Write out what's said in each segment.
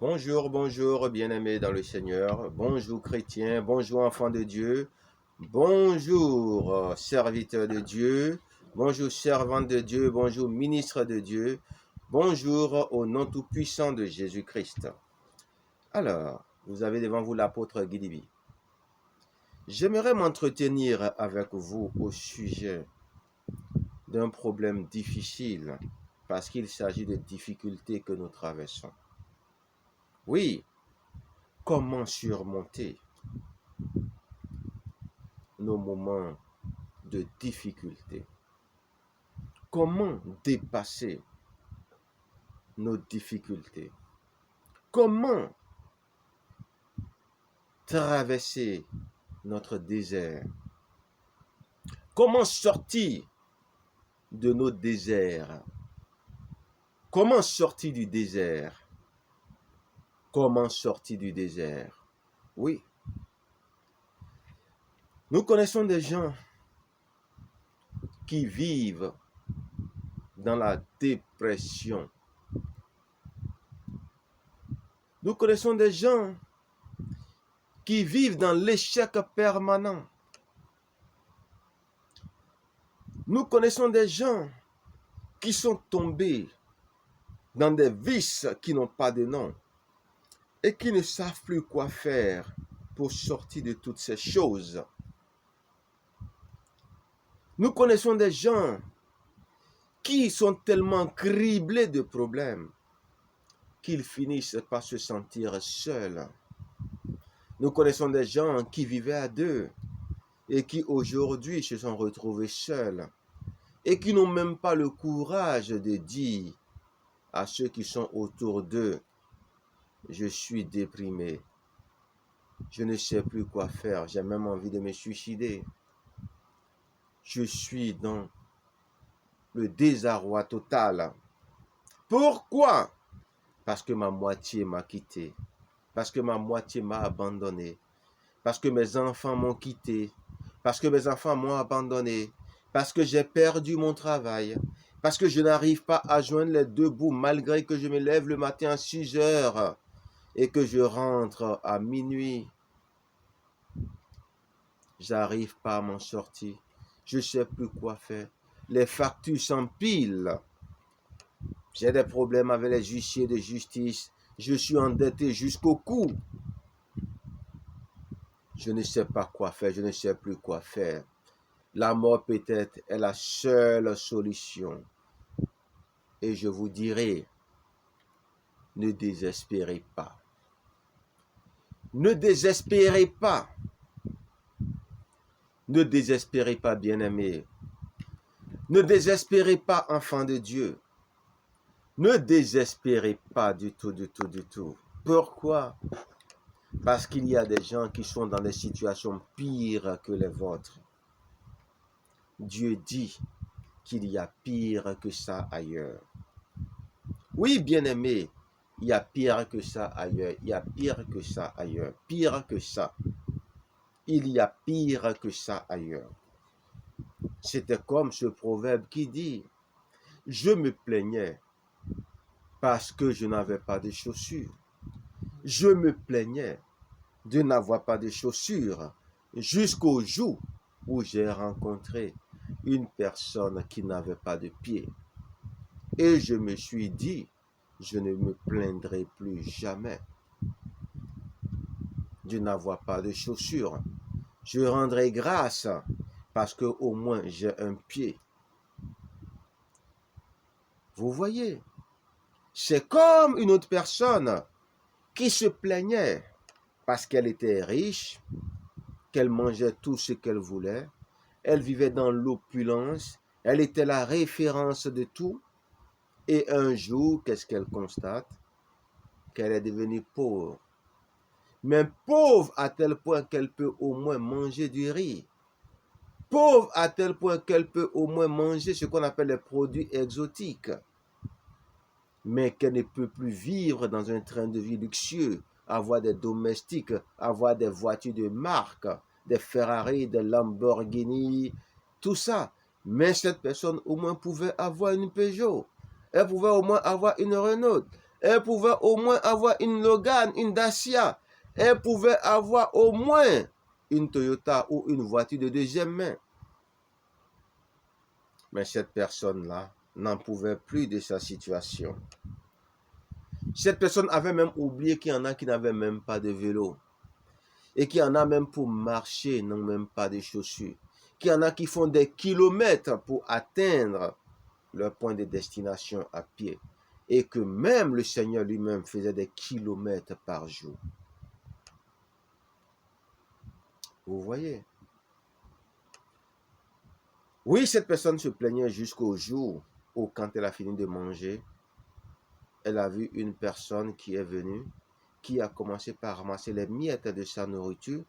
Bonjour, bonjour, bien-aimés dans le Seigneur. Bonjour, chrétiens. Bonjour, enfants de Dieu. Bonjour, serviteurs de Dieu. Bonjour, servantes de Dieu. Bonjour, ministres de Dieu. Bonjour au nom tout-puissant de Jésus-Christ. Alors, vous avez devant vous l'apôtre Guidibi. J'aimerais m'entretenir avec vous au sujet d'un problème difficile parce qu'il s'agit de difficultés que nous traversons. Oui, comment surmonter nos moments de difficulté? Comment dépasser nos difficultés? Comment traverser notre désert? Comment sortir de nos déserts? Comment sortir du désert? Comment sortir du désert? Oui, nous connaissons des gens qui vivent dans la dépression. Nous connaissons des gens qui vivent dans l'échec permanent. Nous connaissons des gens qui sont tombés dans des vices qui n'ont pas de nom et qui ne savent plus quoi faire pour sortir de toutes ces choses. Nous connaissons des gens qui sont tellement criblés de problèmes qu'ils finissent par se sentir seuls. Nous connaissons des gens qui vivaient à deux et qui aujourd'hui se sont retrouvés seuls et qui n'ont même pas le courage de dire à ceux qui sont autour d'eux: je suis déprimé, je ne sais plus quoi faire, j'ai même envie de me suicider. Je suis dans le désarroi total. Pourquoi? Parce que ma moitié m'a quitté, parce que ma moitié m'a abandonné, parce que mes enfants m'ont quitté, parce que mes enfants m'ont abandonné, parce que j'ai perdu mon travail, parce que je n'arrive pas à joindre les deux bouts malgré que je me lève le matin à 6 heures et que je rentre à minuit. J'arrive pas à m'en sortir. Je ne sais plus quoi faire. Les factures s'empilent. J'ai des problèmes avec les huissiers de justice. Je suis endetté jusqu'au cou. Je ne sais pas quoi faire. Je ne sais plus quoi faire. La mort peut-être est la seule solution. Et je vous dirai, ne désespérez pas. Ne désespérez pas. Ne désespérez pas, bien-aimés. Ne désespérez pas, enfants de Dieu. Ne désespérez pas du tout, du tout, du tout. Pourquoi? Parce qu'il y a des gens qui sont dans des situations pires que les vôtres. Dieu dit qu'il y a pire que ça ailleurs. Oui, bien-aimé, il y a pire que ça ailleurs. Il y a pire que ça ailleurs. Pire que ça. Il y a pire que ça ailleurs. C'était comme ce proverbe qui dit: je me plaignais parce que je n'avais pas de chaussures. Je me plaignais de n'avoir pas de chaussures jusqu'au jour où j'ai rencontré une personne qui n'avait pas de pieds. Et je me suis dit, je ne me plaindrai plus jamais de n'avoir pas de chaussures. Je rendrai grâce parce que au moins j'ai un pied. Vous voyez, c'est comme une autre personne qui se plaignait parce qu'elle était riche, qu'elle mangeait tout ce qu'elle voulait, elle vivait dans l'opulence, elle était la référence de tout. Et un jour, qu'est-ce qu'elle constate? Qu'elle est devenue pauvre. Mais pauvre à tel point qu'elle peut au moins manger du riz. Pauvre à tel point qu'elle peut au moins manger ce qu'on appelle les produits exotiques. Mais qu'elle ne peut plus vivre dans un train de vie luxueux, avoir des domestiques, avoir des voitures de marque, des Ferrari, des Lamborghini, tout ça. Mais cette personne au moins pouvait avoir une Peugeot. Elle pouvait au moins avoir une Renault. Elle pouvait au moins avoir une Logan, une Dacia. Elle pouvait avoir au moins une Toyota ou une voiture de deuxième main. Mais cette personne-là n'en pouvait plus de sa situation. Cette personne avait même oublié qu'il y en a qui n'avaient même pas de vélo. Et qu'il y en a même pour marcher, n'ont même pas de chaussures. Qu'il y en a qui font des kilomètres pour atteindre leur point de destination à pied. Et que même le Seigneur lui-même faisait des kilomètres par jour. Vous voyez? Oui, cette personne se plaignait jusqu'au jour où, quand elle a fini de manger, elle a vu une personne qui est venue, qui a commencé par ramasser les miettes de sa nourriture.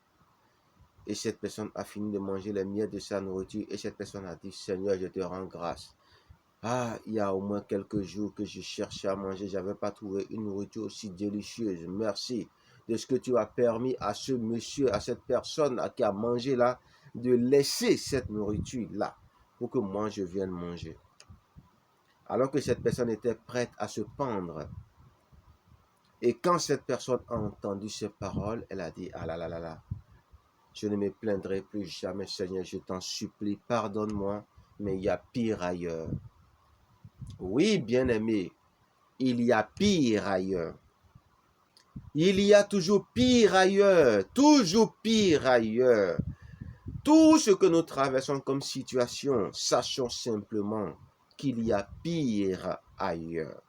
Et cette personne a fini de manger les miettes de sa nourriture. Et cette personne a dit, Seigneur, je te rends grâce. Ah, il y a au moins quelques jours que je cherchais à manger. Je n'avais pas trouvé une nourriture aussi délicieuse. Merci de ce que tu as permis à ce monsieur, à cette personne qui a mangé là, de laisser cette nourriture là pour que moi je vienne manger. Alors que cette personne était prête à se pendre. Et quand cette personne a entendu ces paroles, elle a dit, ah là là là là, je ne me plaindrai plus jamais, Seigneur, je t'en supplie, pardonne-moi, mais il y a pire ailleurs. Oui, bien-aimé, il y a pire ailleurs. Il y a toujours pire ailleurs, toujours pire ailleurs. Tout ce que nous traversons comme situation, sachons simplement qu'il y a pire ailleurs.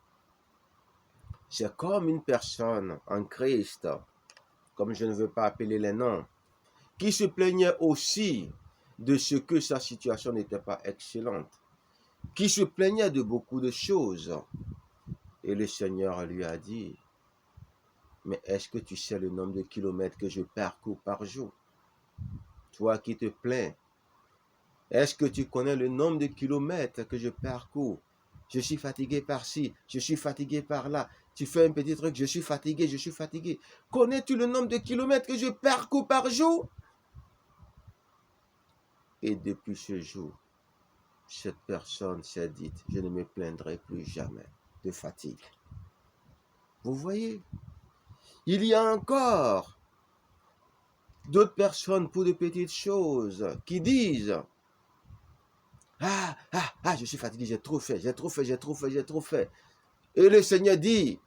C'est comme une personne en Christ, comme je ne veux pas appeler les noms, qui se plaignait aussi de ce que sa situation n'était pas excellente, qui se plaignait de beaucoup de choses. Et le Seigneur lui a dit, mais est-ce que tu sais le nombre de kilomètres que je parcours par jour? Toi qui te plains, est-ce que tu connais le nombre de kilomètres que je parcours? Je suis fatigué par-ci, je suis fatigué par-là. Tu fais un petit truc, je suis fatigué, je suis fatigué. Connais-tu le nombre de kilomètres que je parcours par jour? Et depuis ce jour, cette personne s'est dite, je ne me plaindrai plus jamais de fatigue. Vous voyez, il y a encore d'autres personnes pour de petites choses qui disent, je suis fatigué, j'ai trop fait. Et le Seigneur dit,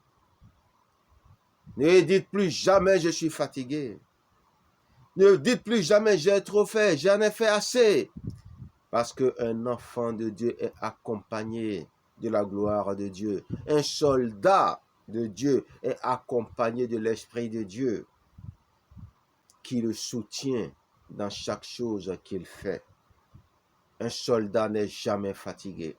ne dites plus jamais je suis fatigué. Ne dites plus jamais j'ai trop fait, j'en ai fait assez. Parce qu'un enfant de Dieu est accompagné de la gloire de Dieu. Un soldat de Dieu est accompagné de l'Esprit de Dieu qui le soutient dans chaque chose qu'il fait. Un soldat n'est jamais fatigué.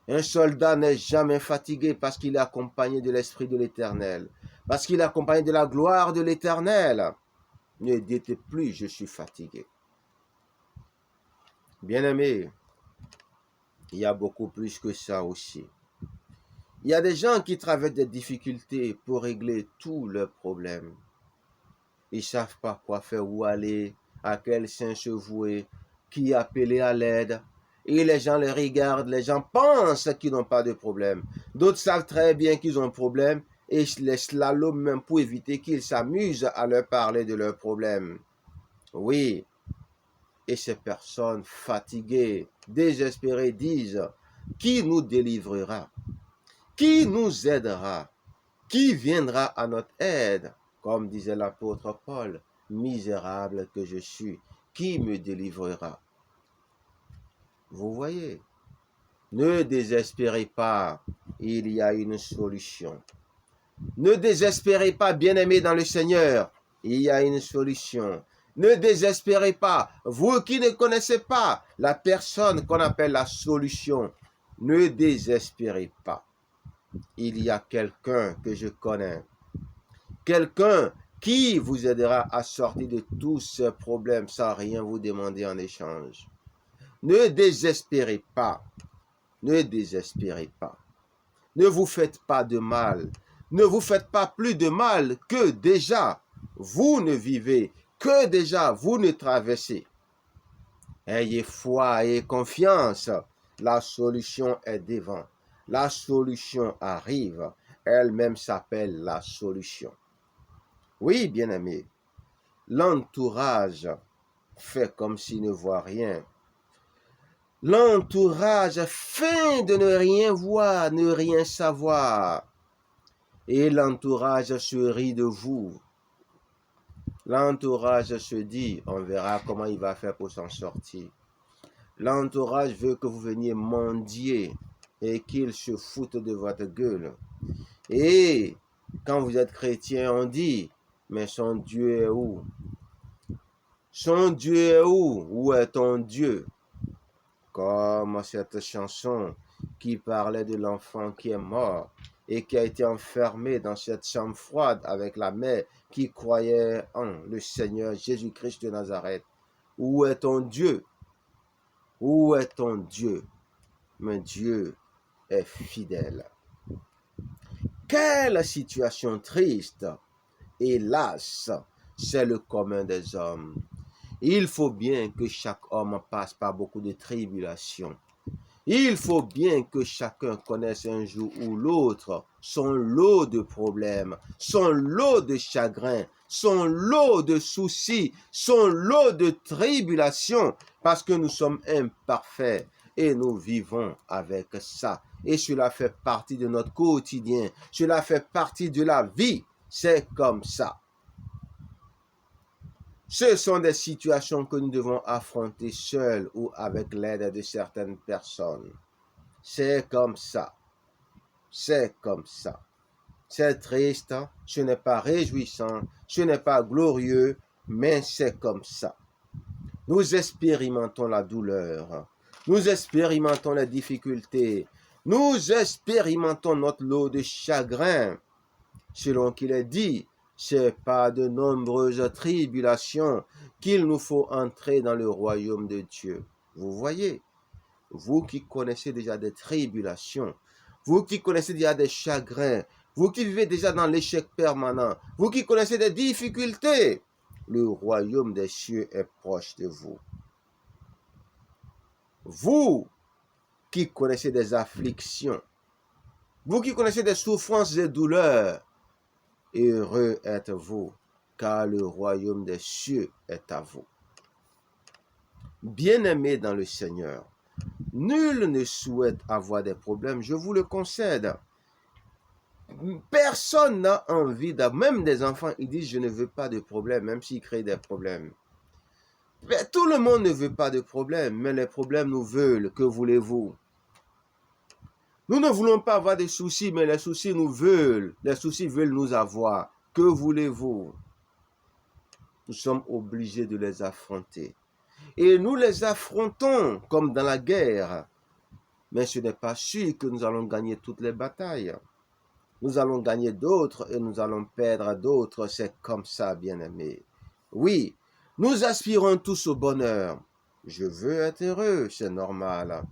Un soldat n'est jamais fatigué parce qu'il est accompagné de l'Esprit de l'Éternel. Parce qu'il est accompagné de la gloire de l'Éternel. Ne dites plus, je suis fatigué. Bien-aimé, il y a beaucoup plus que ça aussi. Il y a des gens qui traversent des difficultés pour régler tous leurs problèmes. Ils ne savent pas quoi faire, où aller, à quel saint se vouer, qui appeler à l'aide. Et les gens les regardent, les gens pensent qu'ils n'ont pas de problème. D'autres savent très bien qu'ils ont un problème et les slaloment même pour éviter qu'ils s'amusent à leur parler de leurs problèmes. Oui, et ces personnes fatiguées, désespérées disent, qui nous délivrera? Qui nous aidera? Qui viendra à notre aide? Comme disait l'apôtre Paul, misérable que je suis, qui me délivrera? Vous voyez, ne désespérez pas, il y a une solution. Ne désespérez pas, bien-aimés dans le Seigneur, il y a une solution. Ne désespérez pas, vous qui ne connaissez pas la personne qu'on appelle la solution, ne désespérez pas. Il y a quelqu'un que je connais, quelqu'un qui vous aidera à sortir de tous ces problèmes sans rien vous demander en échange. Ne désespérez pas, ne désespérez pas. Ne vous faites pas de mal, ne vous faites pas plus de mal que déjà vous ne vivez, que déjà vous ne traversez. Ayez foi et confiance, la solution est devant, la solution arrive. elle-même s'appelle la solution. Oui, bien-aimé, l'entourage fait comme s'il ne voit rien. L'entourage feint de ne rien voir, ne rien savoir. Et l'entourage se rit de vous. L'entourage se dit, on verra comment il va faire pour s'en sortir. L'entourage veut que vous veniez mendier et qu'il se foute de votre gueule. Et quand vous êtes chrétien, on dit, mais son Dieu est où? Son Dieu est où? Où est ton Dieu? Comme cette chanson qui parlait de l'enfant qui est mort et qui a été enfermé dans cette chambre froide avec la mère qui croyait en le Seigneur Jésus-Christ de Nazareth. Où est ton Dieu? Où est ton Dieu? Mais Dieu est fidèle. Quelle situation triste! Hélas, c'est le commun des hommes. Il faut bien que chaque homme passe par beaucoup de tribulations. Il faut bien que chacun connaisse un jour ou l'autre son lot de problèmes, son lot de chagrins, son lot de soucis, son lot de tribulations, parce que nous sommes imparfaits et nous vivons avec ça. Et cela fait partie de notre quotidien, cela fait partie de la vie, c'est comme ça. Ce sont des situations que nous devons affronter seuls ou avec l'aide de certaines personnes. C'est comme ça. C'est comme ça. C'est triste, ce n'est pas réjouissant, ce n'est pas glorieux, mais c'est comme ça. Nous expérimentons la douleur, nous expérimentons les difficultés, nous expérimentons notre lot de chagrin. Selon qu'il est dit, c'est par de nombreuses tribulations qu'il nous faut entrer dans le royaume de Dieu. Vous voyez, vous qui connaissez déjà des tribulations, vous qui connaissez déjà des chagrins, vous qui vivez déjà dans l'échec permanent, vous qui connaissez des difficultés, le royaume des cieux est proche de vous. Vous qui connaissez des afflictions, vous qui connaissez des souffrances et douleurs, heureux êtes-vous, car le royaume des cieux est à vous. Bien-aimés dans le Seigneur, nul ne souhaite avoir des problèmes, je vous le concède. Personne n'a envie même des enfants, ils disent je ne veux pas de problème, même s'ils créent des problèmes. Mais tout le monde ne veut pas de problème, mais les problèmes nous veulent, que voulez-vous? Nous ne voulons pas avoir de soucis, mais les soucis nous veulent, les soucis veulent nous avoir. Que voulez-vous? Nous sommes obligés de les affronter. Et nous les affrontons comme dans la guerre. Mais ce n'est pas sûr que nous allons gagner toutes les batailles. Nous allons gagner d'autres et nous allons perdre d'autres. C'est comme ça, bien-aimés. Oui, nous aspirons tous au bonheur. Je veux être heureux, c'est normal.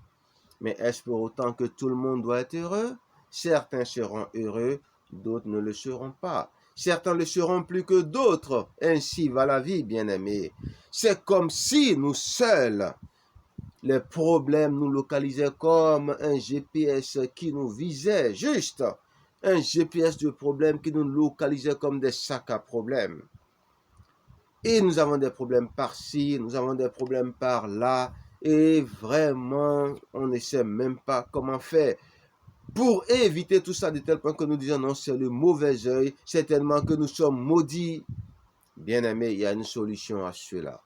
Mais est-ce pour autant que tout le monde doit être heureux? Certains seront heureux, d'autres ne le seront pas. Certains le seront plus que d'autres. Ainsi va la vie, bien-aimés. C'est comme si nous seuls, les problèmes nous localisaient comme un GPS qui nous visait, juste un GPS de problèmes qui nous localisait comme des sacs à problèmes. Et nous avons des problèmes par-ci, nous avons des problèmes par-là, et vraiment, on ne sait même pas comment faire pour éviter tout ça de tel point que nous disons non, c'est le mauvais œil, c'est tellement que nous sommes maudits. Bien-aimés, il y a une solution à cela.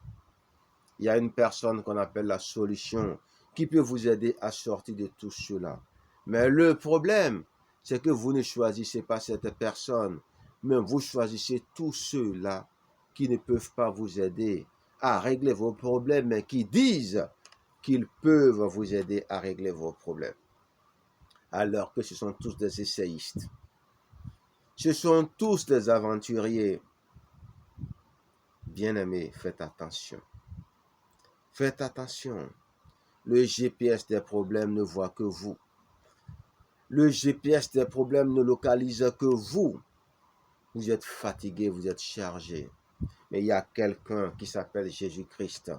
Il y a une personne qu'on appelle la solution qui peut vous aider à sortir de tout cela. Mais le problème, c'est que vous ne choisissez pas cette personne, mais vous choisissez tous ceux-là qui ne peuvent pas vous aider à régler vos problèmes, mais qui disent qu'ils peuvent vous aider à régler vos problèmes. Alors que ce sont tous des essayistes. Ce sont tous des aventuriers. Bien-aimés, faites attention. Faites attention. Le GPS des problèmes ne voit que vous. Le GPS des problèmes ne localise que vous. Vous êtes fatigué, vous êtes chargé. Mais il y a quelqu'un qui s'appelle Jésus-Christ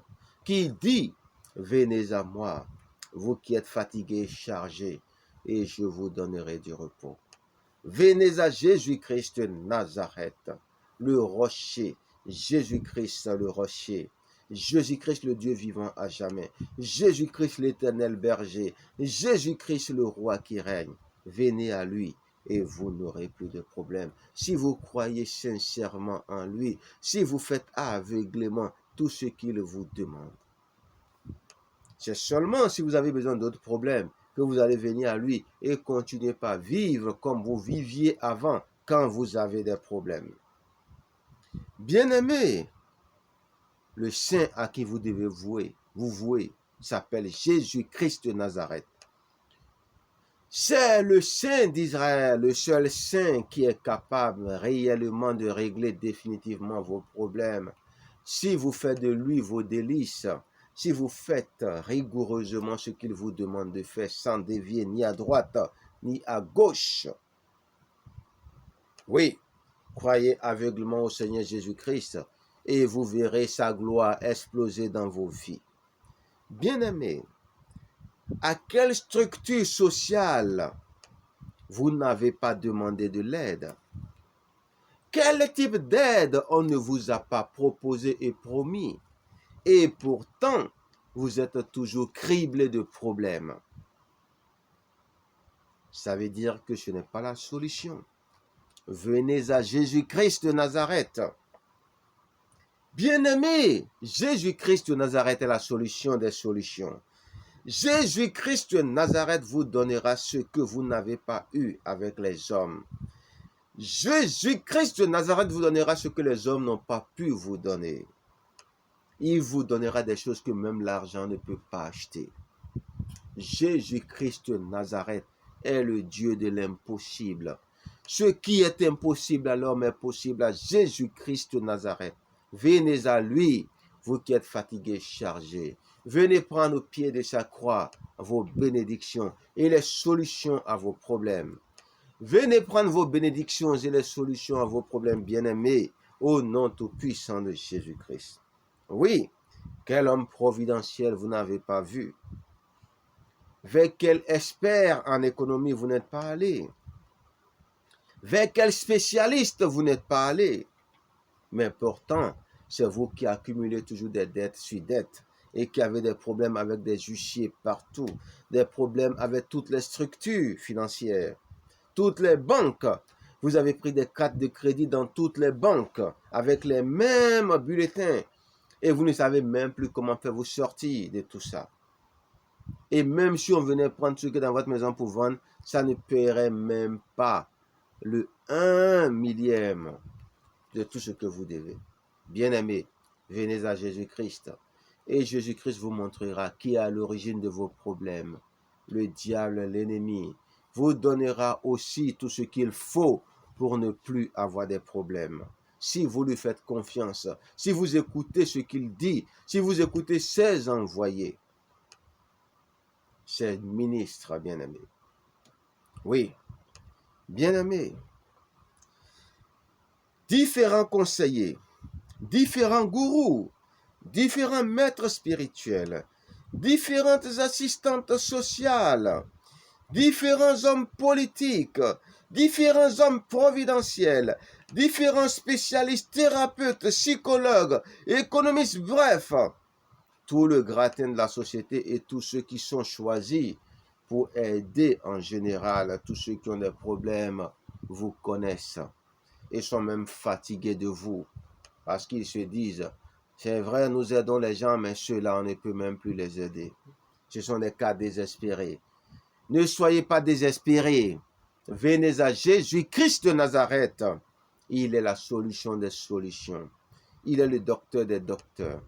qui dit, venez à moi, vous qui êtes fatigués et chargés, et je vous donnerai du repos. Venez à Jésus-Christ de Nazareth, le rocher. Jésus-Christ le rocher. Jésus-Christ le Dieu vivant à jamais. Jésus-Christ l'éternel berger. Jésus-Christ le roi qui règne. Venez à lui et vous n'aurez plus de problème. Si vous croyez sincèrement en lui, si vous faites aveuglément tout ce qu'il vous demande. C'est seulement si vous avez besoin d'autres problèmes que vous allez venir à lui et continuer par vivre comme vous viviez avant quand vous avez des problèmes. Bien-aimé, le saint à qui vous devez vous vouer, s'appelle Jésus-Christ de Nazareth. C'est le saint d'Israël, le seul saint qui est capable réellement de régler définitivement vos problèmes. Si vous faites de lui vos délices, si vous faites rigoureusement ce qu'il vous demande de faire sans dévier ni à droite ni à gauche. Oui, croyez aveuglement au Seigneur Jésus-Christ et vous verrez sa gloire exploser dans vos vies. Bien-aimés, à quelle structure sociale vous n'avez pas demandé de l'aide? Quel type d'aide on ne vous a pas proposé et promis? Et pourtant, vous êtes toujours criblé de problèmes. Ça veut dire que ce n'est pas la solution. Venez à Jésus-Christ de Nazareth. Bien-aimé, Jésus-Christ de Nazareth est la solution des solutions. Jésus-Christ de Nazareth vous donnera ce que vous n'avez pas eu avec les hommes. Jésus-Christ de Nazareth vous donnera ce que les hommes n'ont pas pu vous donner. Il vous donnera des choses que même l'argent ne peut pas acheter. Jésus-Christ de Nazareth est le Dieu de l'impossible. Ce qui est impossible à l'homme est possible à Jésus-Christ de Nazareth. Venez à lui, vous qui êtes fatigués, chargés. Venez prendre au pied de sa croix vos bénédictions et les solutions à vos problèmes. Venez prendre vos bénédictions et les solutions à vos problèmes, bien-aimés, au nom tout-puissant de Jésus-Christ. Oui, quel homme providentiel vous n'avez pas vu? Vers quel expert en économie vous n'êtes pas allé? Vers quel spécialiste vous n'êtes pas allé? Mais pourtant, c'est vous qui accumulez toujours des dettes sur dettes et qui avez des problèmes avec des huissiers partout, des problèmes avec toutes les structures financières, toutes les banques. Vous avez pris des cartes de crédit dans toutes les banques avec les mêmes bulletins et vous ne savez même plus comment faire vous sortir de tout ça. Et même si on venait prendre ce qui est dans votre maison pour vendre, ça ne paierait même pas le 1 millième de tout ce que vous devez. Bien-aimés, venez à Jésus-Christ. Et Jésus-Christ vous montrera qui est à l'origine de vos problèmes. Le diable, l'ennemi, vous donnera aussi tout ce qu'il faut pour ne plus avoir des problèmes. Si vous lui faites confiance, si vous écoutez ce qu'il dit, si vous écoutez ses envoyés, ses ministres, bien-aimés. Oui, bien-aimés. Différents conseillers, différents gourous, différents maîtres spirituels, différentes assistantes sociales, différents hommes politiques, différents hommes providentiels, différents spécialistes, thérapeutes, psychologues, économistes, bref, tout le gratin de la société et tous ceux qui sont choisis pour aider en général tous ceux qui ont des problèmes vous connaissent et sont même fatigués de vous parce qu'ils se disent, c'est vrai, nous aidons les gens, mais ceux-là, on ne peut même plus les aider. Ce sont des cas désespérés. Ne soyez pas désespérés. Venez à Jésus-Christ de Nazareth. Il est la solution des solutions. Il est le docteur des docteurs.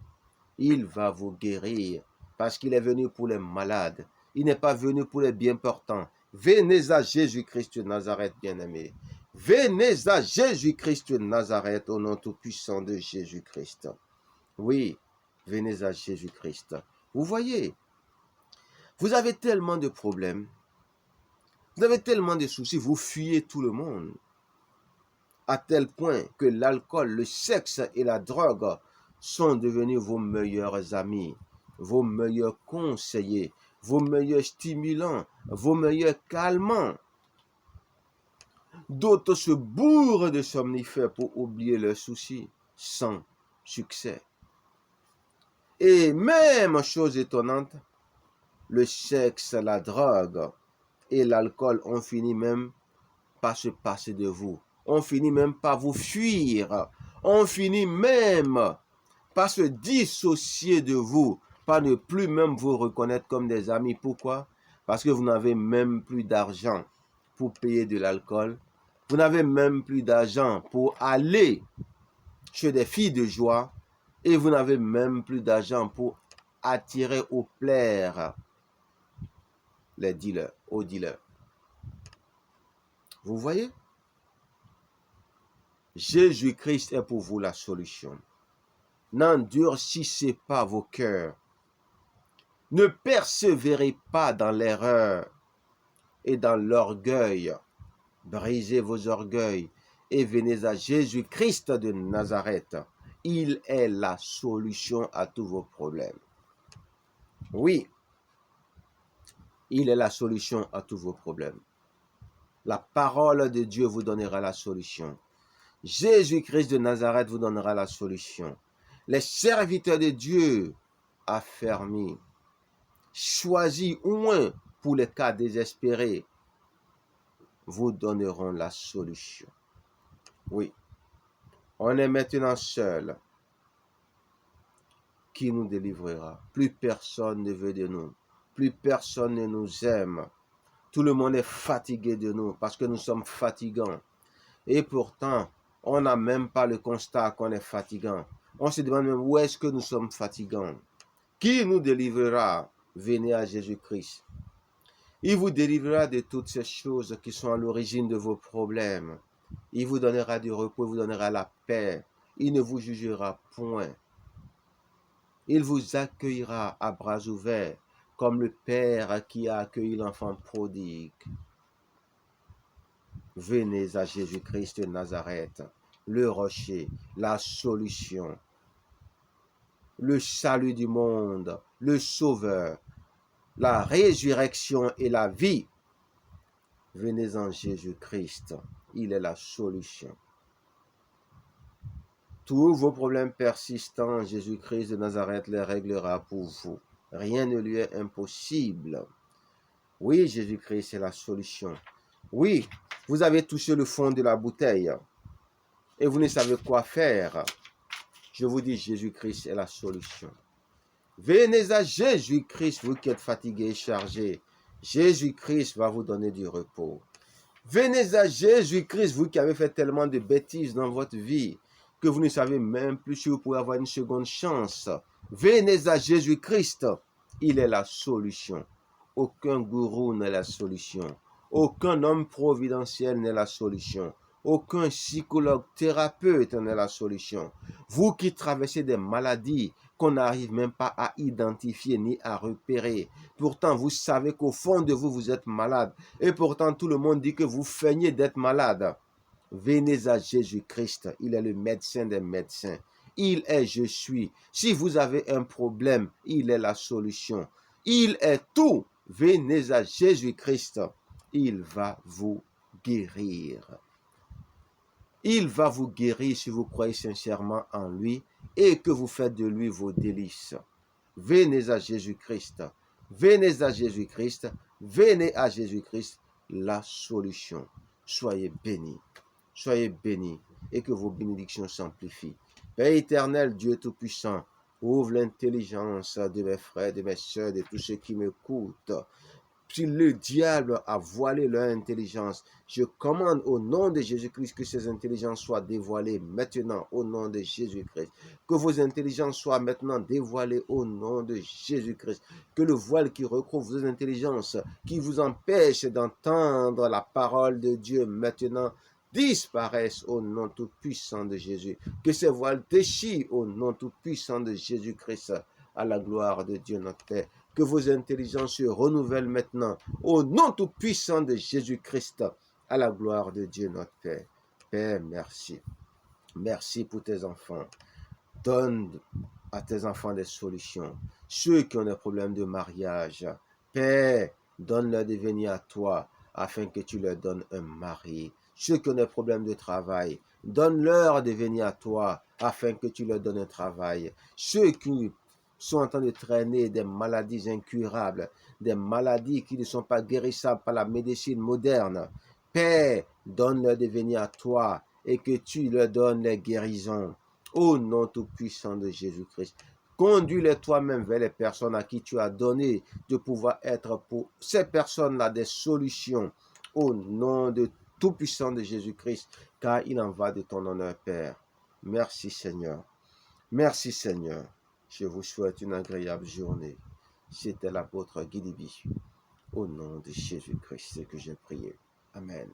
Il va vous guérir parce qu'il est venu pour les malades. Il n'est pas venu pour les bien portants. Venez à Jésus-Christ de Nazareth, bien-aimés. Venez à Jésus-Christ de Nazareth au nom tout-puissant de Jésus-Christ. Oui, venez à Jésus-Christ. Vous voyez, vous avez tellement de problèmes, vous avez tellement de soucis, vous fuyez tout le monde, à tel point que l'alcool, le sexe et la drogue sont devenus vos meilleurs amis, vos meilleurs conseillers, vos meilleurs stimulants, vos meilleurs calmants. D'autres se bourrent de somnifères pour oublier leurs soucis, sans succès. Et même chose étonnante, le sexe, la drogue et l'alcool ont fini même par se passer de vous. On finit même par vous fuir. On finit même par se dissocier de vous, par ne plus même vous reconnaître comme des amis. Pourquoi? Parce que vous n'avez même plus d'argent pour payer de l'alcool. Vous n'avez même plus d'argent pour aller chez des filles de joie. Et vous n'avez même plus d'argent pour attirer ou plaire les dealers, aux dealers. Vous voyez? Jésus-Christ est pour vous la solution. N'endurcissez pas vos cœurs. Ne persévérez pas dans l'erreur et dans l'orgueil. Brisez vos orgueils et venez à Jésus-Christ de Nazareth. Il est la solution à tous vos problèmes. Oui, il est la solution à tous vos problèmes. La parole de Dieu vous donnera la solution. Jésus-Christ de Nazareth vous donnera la solution. Les serviteurs de Dieu affermis, choisis au moins pour les cas désespérés, vous donneront la solution. Oui, on est maintenant seul. Qui nous délivrera? Plus personne ne veut de nous. Plus personne ne nous aime. Tout le monde est fatigué de nous parce que nous sommes fatigants. Et pourtant, on n'a même pas le constat qu'on est fatigant. On se demande même où est-ce que nous sommes fatigants. Qui nous délivrera? Venez à Jésus-Christ. Il vous délivrera de toutes ces choses qui sont à l'origine de vos problèmes. Il vous donnera du repos, il vous donnera la paix. Il ne vous jugera point. Il vous accueillera à bras ouverts, comme le Père qui a accueilli l'enfant prodigue. Venez à Jésus-Christ de Nazareth, le rocher, la solution, le salut du monde, le sauveur, la résurrection et la vie. Venez en Jésus-Christ, il est la solution. Tous vos problèmes persistants, Jésus-Christ de Nazareth les réglera pour vous. Rien ne lui est impossible. Oui, Jésus-Christ est la solution. Oui, vous avez touché le fond de la bouteille et vous ne savez quoi faire. Je vous dis, Jésus-Christ est la solution. Venez à Jésus-Christ, vous qui êtes fatigués et chargés. Jésus-Christ va vous donner du repos. Venez à Jésus-Christ, vous qui avez fait tellement de bêtises dans votre vie que vous ne savez même plus si vous pouvez avoir une seconde chance. Venez à Jésus-Christ, il est la solution. Aucun gourou n'est la solution. Aucun homme providentiel n'est la solution. Aucun psychologue, thérapeute n'est la solution. Vous qui traversez des maladies qu'on n'arrive même pas à identifier ni à repérer. Pourtant, vous savez qu'au fond de vous, vous êtes malade. Et pourtant, tout le monde dit que vous feignez d'être malade. Venez à Jésus-Christ. Il est le médecin des médecins. Il est je suis. Si vous avez un problème, il est la solution. Il est tout. Venez à Jésus-Christ. Il va vous guérir. Il va vous guérir si vous croyez sincèrement en lui et que vous faites de lui vos délices. Venez à Jésus-Christ. Venez à Jésus-Christ. Venez à Jésus-Christ, la solution. Soyez bénis. Soyez bénis et que vos bénédictions s'amplifient. Père éternel, Dieu Tout-Puissant, ouvre l'intelligence de mes frères, de mes sœurs, de tous ceux qui m'écoutent. Si le diable a voilé leur intelligence, je commande au nom de Jésus-Christ que ces intelligences soient dévoilées maintenant au nom de Jésus-Christ. Que vos intelligences soient maintenant dévoilées au nom de Jésus-Christ. Que le voile qui recouvre vos intelligences, qui vous empêche d'entendre la parole de Dieu maintenant, disparaissent au nom tout-puissant de Jésus. Que ces voiles déchirent au nom tout-puissant de Jésus-Christ, à la gloire de Dieu notre Père. Que vos intelligences se renouvellent maintenant au nom tout-puissant de Jésus-Christ, à la gloire de Dieu notre Père. Père, merci. Merci pour tes enfants. Donne à tes enfants des solutions. Ceux qui ont des problèmes de mariage, Père, donne-leur de venir à toi afin que tu leur donnes un mari. ceux qui ont des problèmes de travail. Donne-leur de venir à toi afin que tu leur donnes un travail. Ceux qui sont en train de traîner des maladies incurables, des maladies qui ne sont pas guérissables par la médecine moderne. Père, donne-leur de venir à toi et que tu leur donnes les guérisons. Au nom tout-puissant de Jésus-Christ. Conduis-les toi-même vers les personnes à qui tu as donné de pouvoir être pour ces personnes-là des solutions. Au nom de tout-puissant de Jésus-Christ, car il en va de ton honneur, Père. Merci Seigneur. Merci Seigneur. Je vous souhaite une agréable journée. C'était l'apôtre Guy Liby. Au nom de Jésus-Christ que j'ai prié. Amen.